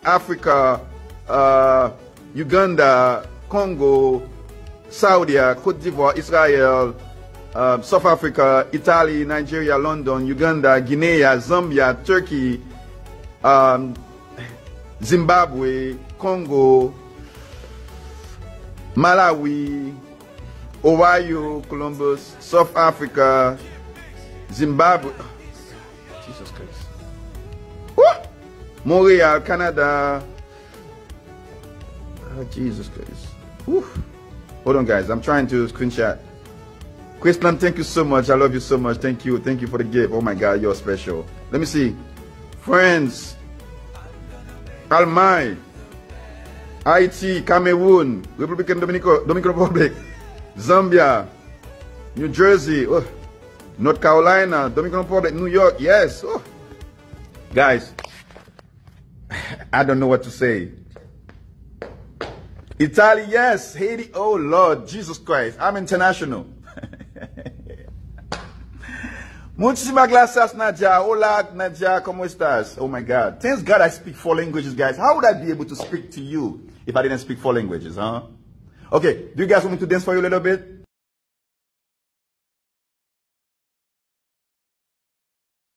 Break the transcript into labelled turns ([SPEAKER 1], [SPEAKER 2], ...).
[SPEAKER 1] Africa, Uganda, Congo, Saudi, Cote d'Ivoire, Israel, South Africa, Italy, Nigeria, London, Uganda, Guinea, Zambia, Turkey, Zimbabwe, Congo, Malawi, Ohio, Columbus, South Africa, Zimbabwe, Jesus Christ, woo! Montreal, Canada, Jesus Christ. Woo. Hold on, guys, I'm trying to screenshot. Christian, thank you so much. I love you so much. Thank you for the gift. Oh my God, you're special. Let me see. France, Almay, Haiti, Cameroon, Dominican Republic, Zambia, New Jersey, North Carolina, Dominican Republic, New York. Yes. Guys, I don't know what to say. Italy, yes. Haiti, oh Lord, Jesus Christ. I'm international. Muchísimas gracias, Nadia. Hola, Nadia, ¿cómo estás? Oh my God. Thanks God I speak 4 languages, guys. How would I be able to speak to you if I didn't speak 4 languages, huh? Okay, do you guys want me to dance for you a little bit?